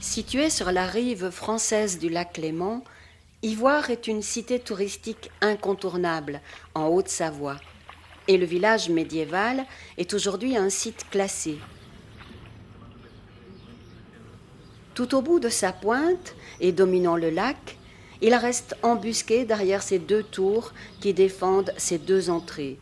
Située sur la rive française du lac Léman, Ivoire est une cité touristique incontournable en Haute-Savoie. Et le village médiéval est aujourd'hui un site classé. Tout au bout de sa pointe et dominant le lac, il reste embusqué derrière ces deux tours qui défendent ses deux entrées.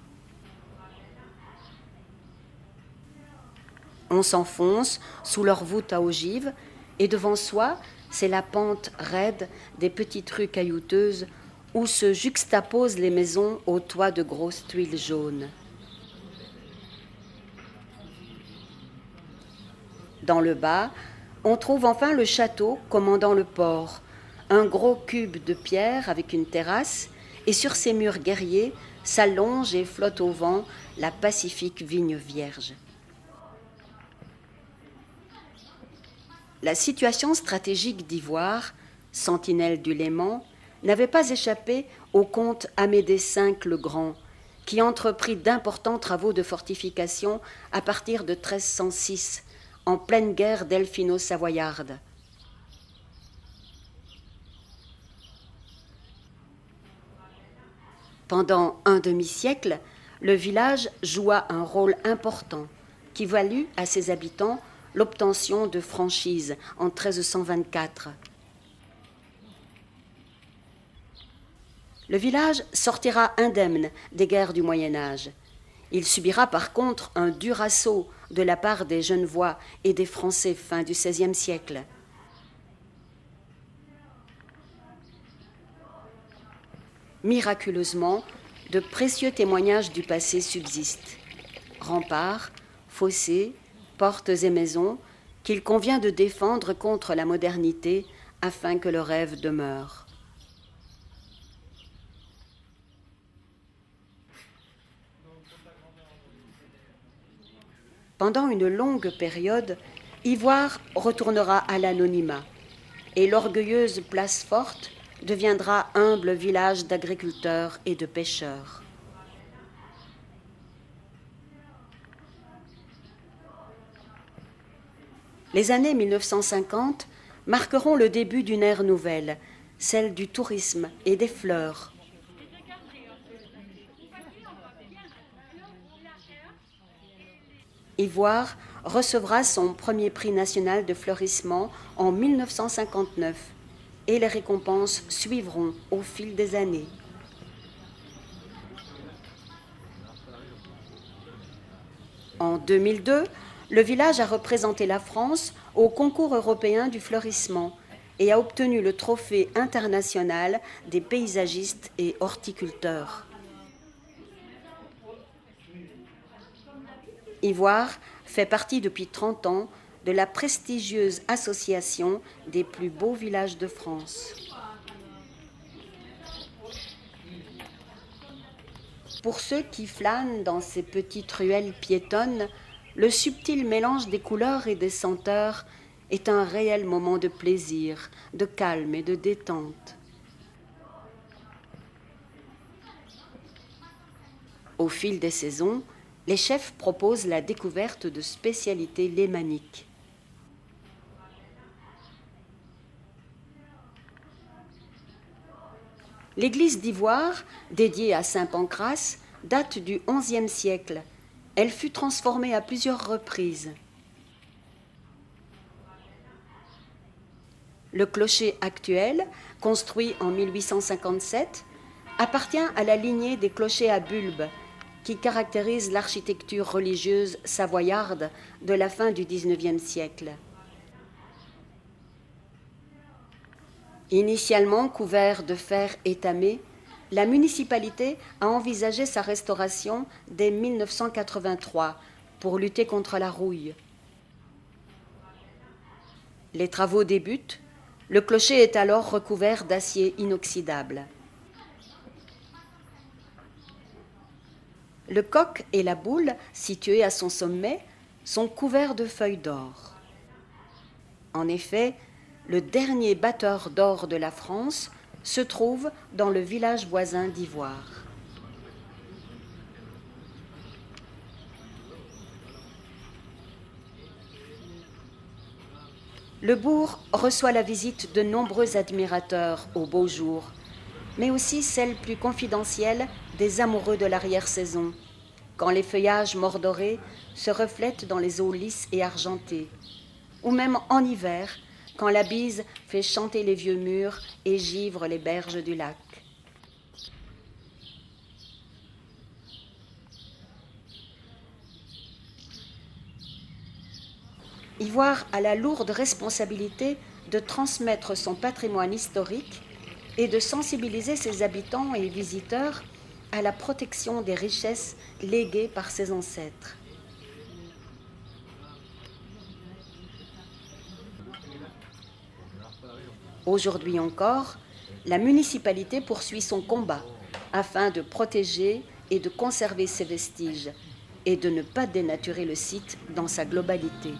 On s'enfonce sous leur voûte à ogives et devant soi, c'est la pente raide des petites rues caillouteuses où se juxtaposent les maisons aux toits de grosses tuiles jaunes. Dans le bas, on trouve enfin le château commandant le port, un gros cube de pierre avec une terrasse, et sur ses murs guerriers s'allonge et flotte au vent la pacifique vigne vierge. La situation stratégique d'Ivoire, sentinelle du Léman, n'avait pas échappé au comte Amédée V le Grand, qui entreprit d'importants travaux de fortification à partir de 1306, en pleine guerre delphino-savoyarde. Pendant un demi-siècle, le village joua un rôle important qui valut à ses habitants l'obtention de franchises en 1324. Le village sortira indemne des guerres du Moyen-Âge. Il subira par contre un dur assaut de la part des Genevois et des Français fin du XVIe siècle. Miraculeusement, de précieux témoignages du passé subsistent. Remparts, fossés, portes et maisons qu'il convient de défendre contre la modernité afin que le rêve demeure. Pendant une longue période, Ivoire retournera à l'anonymat et l'orgueilleuse place forte deviendra humble village d'agriculteurs et de pêcheurs. Les années 1950 marqueront le début d'une ère nouvelle, celle du tourisme et des fleurs. Ivoire recevra son premier prix national de fleurissement en 1959 et les récompenses suivront au fil des années. En 2002, le village a représenté la France au concours européen du fleurissement et a obtenu le trophée international des paysagistes et horticulteurs. Ivoire fait partie depuis 30 ans de la prestigieuse association des plus beaux villages de France. Pour ceux qui flânent dans ces petites ruelles piétonnes, le subtil mélange des couleurs et des senteurs est un réel moment de plaisir, de calme et de détente. Au fil des saisons, les chefs proposent la découverte de spécialités lémaniques. L'église d'Ivoire, dédiée à saint Pancrace, date du XIe siècle. Elle fut transformée à plusieurs reprises. Le clocher actuel, construit en 1857, appartient à la lignée des clochers à bulbe, qui caractérise l'architecture religieuse savoyarde de la fin du XIXe siècle. Initialement couvert de fer étamé, la municipalité a envisagé sa restauration dès 1983 pour lutter contre la rouille. Les travaux débutent, le clocher est alors recouvert d'acier inoxydable. Le coq et la boule, situés à son sommet, sont couverts de feuilles d'or. En effet, le dernier batteur d'or de la France se trouve dans le village voisin d'Ivoire. Le bourg reçoit la visite de nombreux admirateurs au beau jour, mais aussi celle plus confidentielle des amoureux de l'arrière-saison, quand les feuillages mordorés se reflètent dans les eaux lisses et argentées, ou même en hiver, quand la bise fait chanter les vieux murs et givre les berges du lac. Ivoire a la lourde responsabilité de transmettre son patrimoine historique et de sensibiliser ses habitants et visiteurs à la protection des richesses léguées par ses ancêtres. Aujourd'hui encore, la municipalité poursuit son combat afin de protéger et de conserver ses vestiges et de ne pas dénaturer le site dans sa globalité.